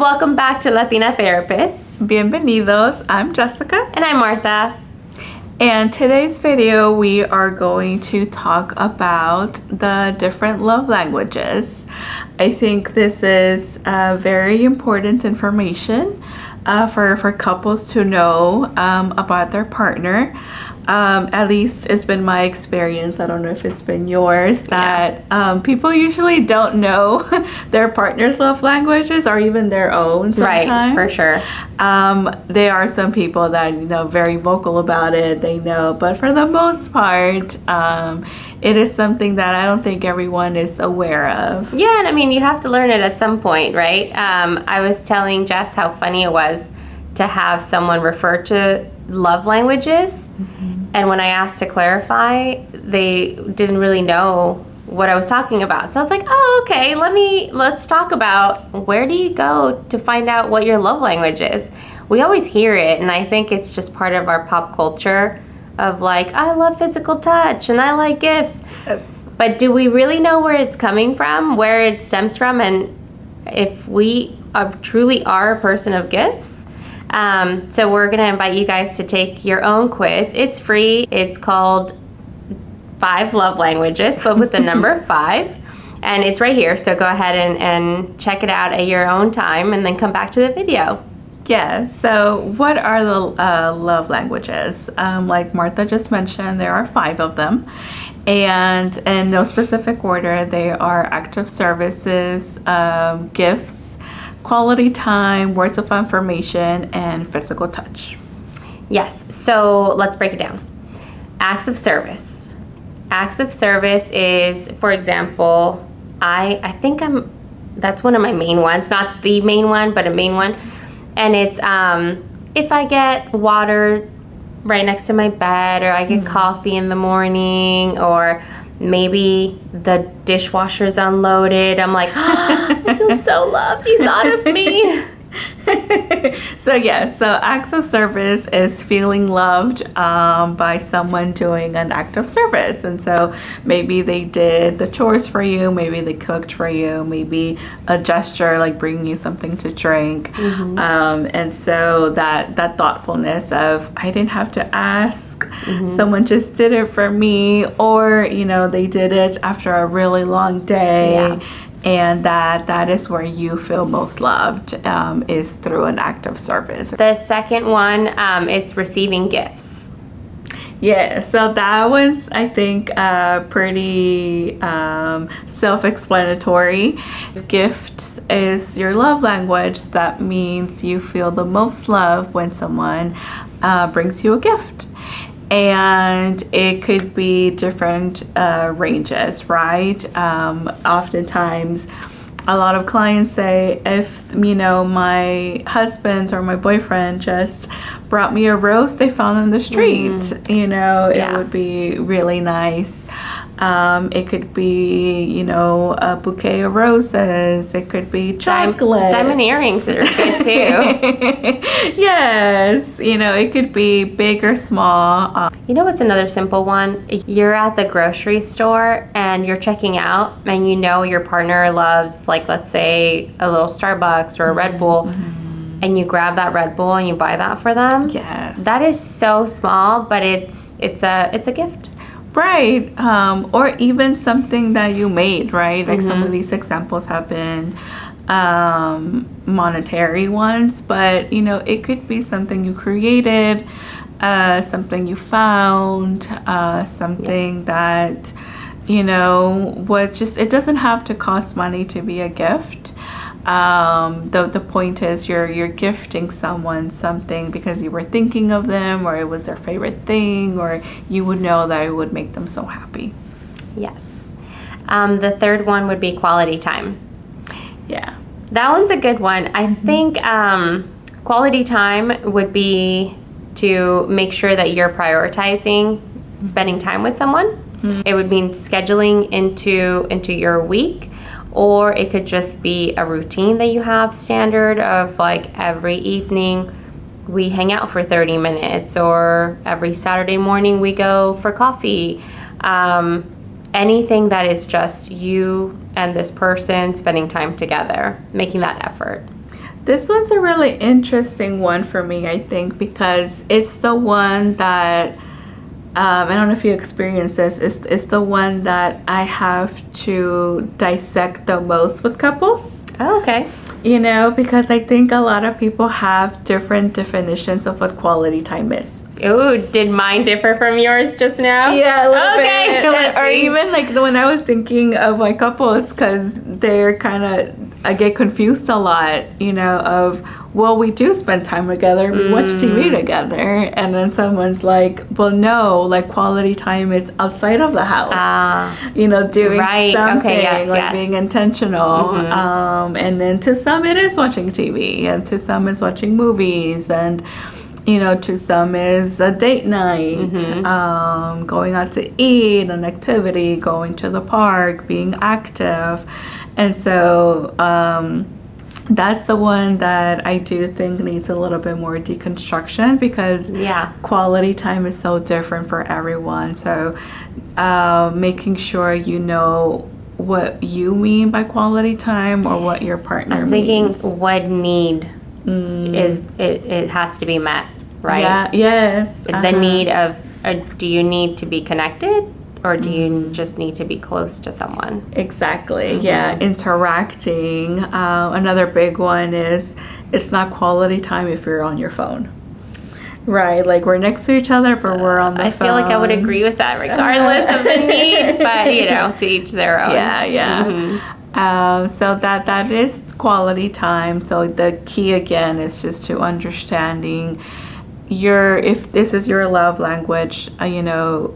welcome back to Latina Therapist. Bienvenidos, I'm Jessica. And I'm Martha. And today's video, we are going to talk about the different love languages. I think this is very important information for couples to know about their partner. At least it's been my experience. I don't know if it's been yours, that people usually don't know their partner's love languages or even their own sometimes. Right, for sure. There are some people that, very vocal about it, they know, but for the most part, it is something that I don't think everyone is aware of. Yeah, and I mean, you have to learn it at some point, right? I was telling Jess how funny it was to have someone refer to love languages. Mm-hmm. And when I asked to clarify, they didn't really know what I was talking about. So I was like, oh, okay, let's talk about where do you go to find out what your love language is. We always hear it, and I think it's just part of our pop culture of like, I love physical touch and I like gifts. Yes. But do we really know where it's coming from, where it stems from, and if we truly are a person of gifts? So we're going to invite you guys to take your own quiz. It's free. It's called 5 Love Languages, but with the number 5. And it's right here. So go ahead and check it out at your own time and then come back to the video. Yes. So what are the love languages? Like Martha just mentioned, there are 5 of them. And in no specific order, they are acts of services, gifts, quality time, words of affirmation, and physical touch. Yes, so let's break it down. Acts of service. Acts of service is, for example, I think that's one of my main ones, not the main one, but a main one. And it's if I get water right next to my bed, or I get coffee in the morning, or maybe the dishwasher's unloaded, I'm like, oh, I feel so loved. You thought of me. So acts of service is feeling loved by someone doing an act of service. And so maybe they did the chores for you, maybe they cooked for you, maybe a gesture like bringing you something to drink. Mm-hmm. And so that thoughtfulness of, I didn't have to ask, mm-hmm. someone just did it for me, or they did it after a really long day. Yeah. And that is where you feel most loved, is through an act of service. The second one, it's receiving gifts. Yeah, so that one's, I think, pretty self-explanatory. Gifts is your love language. That means you feel the most love when someone brings you a gift. And it could be different ranges, right? Oftentimes, a lot of clients say, if my husband or my boyfriend just brought me a rose they found on the street, it would be really nice. It could be, a bouquet of roses. It could be chocolate. Diamond earrings that are good too. Yes. It could be big or small. What's another simple one? You're at the grocery store and you're checking out, and your partner loves, like, let's say a little Starbucks or a Red Bull. Mm-hmm. And you grab that Red Bull and you buy that for them. Yes. That is so small, but it's a gift. Right. Or even something that you made, right? Like, mm-hmm. some of these examples have been monetary ones, but it could be something you created, something you found, something that was just, it doesn't have to cost money to be a gift. The point is you're gifting someone something because you were thinking of them, or it was their favorite thing, or you would know that it would make them so happy. Yes. The third one would be quality time. Yeah. That one's a good one. I think quality time would be to make sure that you're prioritizing spending time with someone. Mm-hmm. It would mean scheduling into your week, or it could just be a routine that you have standard of, like, every evening we hang out for 30 minutes, or every Saturday morning we go for coffee. Anything that is just you and this person spending time together, making that effort. This one's a really interesting one for me, I think, because it's the one that I don't know if you experience this. It's the one that I have to dissect the most with couples. Oh, okay. You know, because I think a lot of people have different definitions of what quality time is. Ooh, did mine differ from yours just now? Yeah, a little Okay. bit. Or even like when I was thinking of my couples, because they're kind of, I get confused a lot, you know, of, well, we do spend time together, we watch TV together, and then someone's like, well, no, like quality time is outside of the house, you know, doing something, okay, yes. being intentional. And then to some it is watching TV, and to some is watching movies, and you know, to some is a date night, going out to eat, an activity, going to the park, being active. And so that's the one that I do think needs a little bit more deconstruction, because quality time is so different for everyone. So making sure you know what you mean by quality time, or what your partner means. I'm thinking what need is it has to be met, right? Yeah. Yes. The need of do you need to be connected, or do you just need to be close to someone? Exactly. Yeah. Interacting. Another big one is, it's not quality time if you're on your phone. Right, like we're next to each other, but we're on the phone. I feel like I would agree with that regardless of the need, but you know, to each their own. Yeah. So that is quality time. So the key again is just to understanding if this is your love language, you know,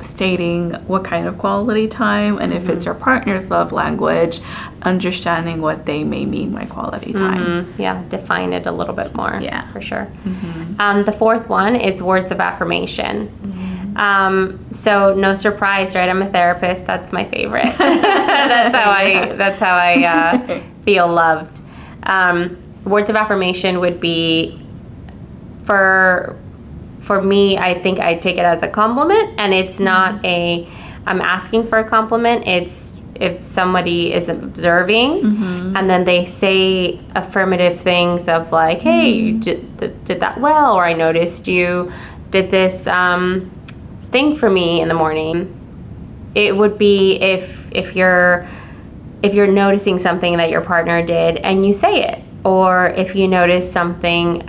stating what kind of quality time, and if it's your partner's love language, understanding what they may mean by quality time. Yeah, define it a little bit more. Yeah, for sure. The fourth one is words of affirmation. So no surprise, right? I'm a therapist. That's my favorite. That's how I feel loved. Words of affirmation would be, for me, I think I take it as a compliment, and it's not I'm asking for a compliment. It's if somebody is observing and then they say affirmative things of like, hey, you did that well, or I noticed you did this thing for me in the morning. It would be if you're noticing something that your partner did and you say it, or if you notice something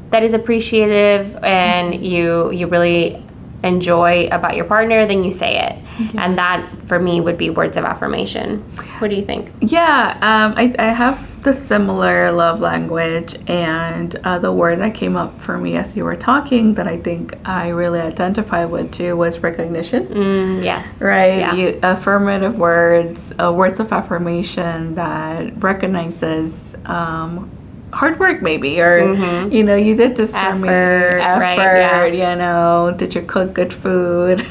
that is appreciative and you really enjoy about your partner, then you say it. And that for me would be words of affirmation. What do you think? Yeah, I have the similar love language, and the word that came up for me as you were talking that I think I really identify with too was recognition. Yes. Right? Yeah. Affirmative words, words of affirmation that recognizes hard work maybe, or you know, you did this for me, right, you know, did you cook good food,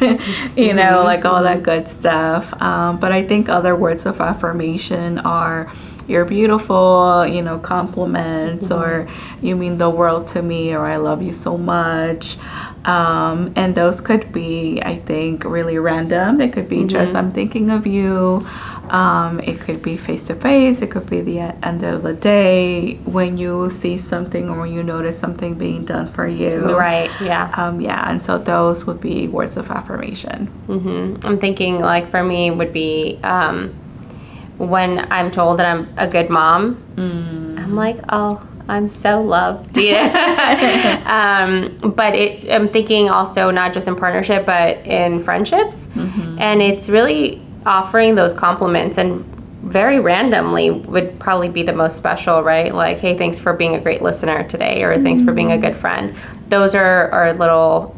you know, like all that good stuff. But I think other words of affirmation are, you're beautiful, you know, compliments, or you mean the world to me, or I love you so much. And those could be, I think, really random. They could be just, I'm thinking of you. It could be face to face. It could be the end of the day when you see something, or when you notice something being done for you. Right. Yeah. Yeah. And so those would be words of affirmation. I'm thinking, like, for me would be when I'm told that I'm a good mom. I'm like, oh, I'm so loved. Yeah. But I'm thinking also not just in partnership, but in friendships. And it's really offering those compliments, and very randomly would probably be the most special, right? Like, hey, thanks for being a great listener today, or thanks for being a good friend. Those are little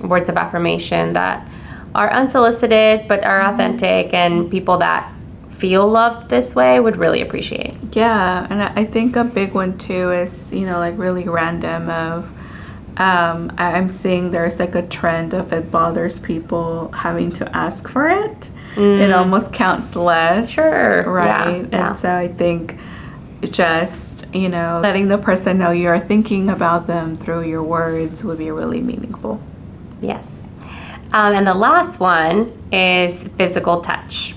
words of affirmation that are unsolicited but are authentic, and people that feel loved this way would really appreciate. Yeah, and I think a big one too is, you know, like really random of I'm seeing there's like a trend of it bothers people having to ask for it. It almost counts less. Sure. Right. And so I think just, you know, letting the person know you're thinking about them through your words would be really meaningful. Yes. And the last one is physical touch.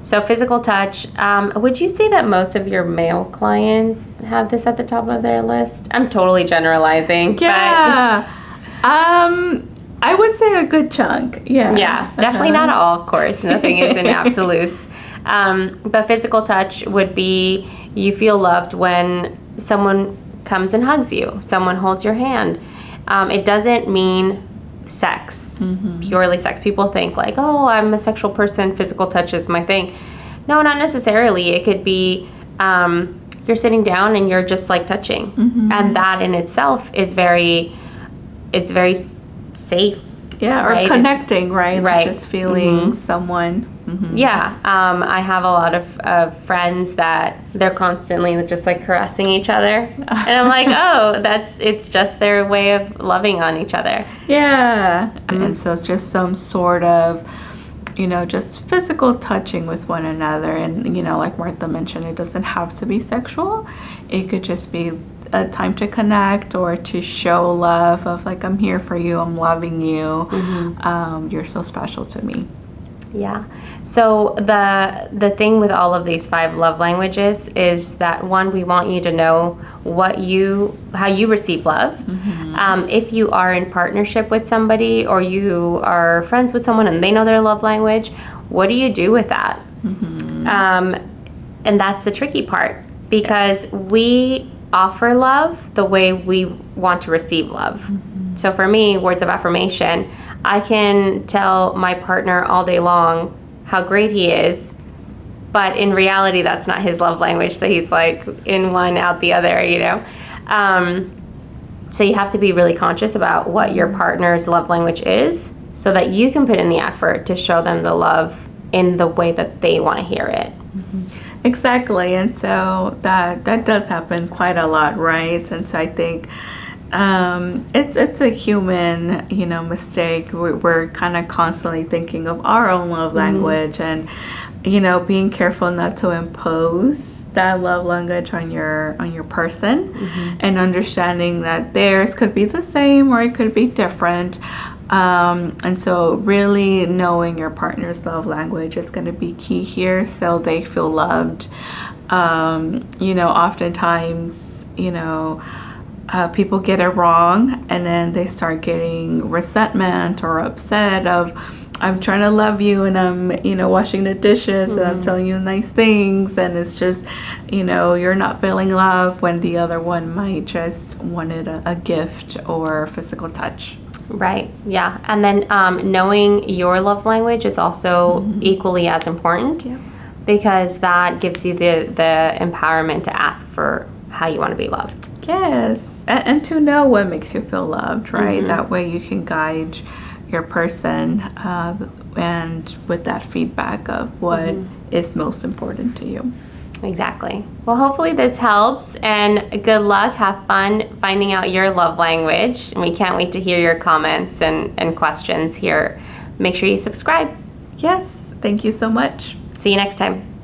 So physical touch. Would you say that most of your male clients have this at the top of their list? I'm totally generalizing. Yeah. I would say a good chunk. Yeah. But yeah, definitely not all, of course. Nothing is in absolutes. But physical touch would be you feel loved when someone comes and hugs you, someone holds your hand. It doesn't mean sex. Purely sex. People think like, oh, I'm a sexual person, physical touch is my thing. No, not necessarily. It could be you're sitting down and you're just like touching, and that in itself is very safe. Yeah, or right? connecting, right? Right. Just feeling someone. Yeah, I have a lot of friends that they're constantly just like caressing each other, and I'm like, oh, it's just their way of loving on each other. Yeah, and so it's just some sort of, just physical touching with one another. And, like Martha mentioned, it doesn't have to be sexual. It could just be a time to connect or to show love of like, I'm here for you, I'm loving you, you're so special to me. Yeah. So the thing with all of these 5 love languages is that, one, we want you to know how you receive love. If you are in partnership with somebody or you are friends with someone and they know their love language, what do you do with that? And that's the tricky part, because we offer love the way we want to receive love. So for me, words of affirmation, I can tell my partner all day long how great he is, but in reality, that's not his love language. So he's like in one, out the other, So you have to be really conscious about what your partner's love language is, so that you can put in the effort to show them the love in the way that they want to hear it. Exactly. And so that does happen quite a lot, right? And so I think it's a human, mistake. We're kind of constantly thinking of our own love language, and being careful not to impose that love language on your person, and understanding that theirs could be the same or it could be different. And so really knowing your partner's love language is going to be key here, so they feel loved. Oftentimes, people get it wrong, and then they start getting resentment or upset of, I'm trying to love you, and I'm, washing the dishes, and I'm telling you nice things, and it's just, you're not feeling love, when the other one might just wanted a gift or physical touch. Right. Yeah. And then knowing your love language is also equally as important, because that gives you the empowerment to ask for how you want to be loved. Yes. And to know what makes you feel loved, right? That way you can guide your person and with that feedback of what is most important to you. Exactly. Well, hopefully this helps, and good luck. Have fun finding out your love language. And we can't wait to hear your comments and questions here. Make sure you subscribe. Yes. Thank you so much. See you next time.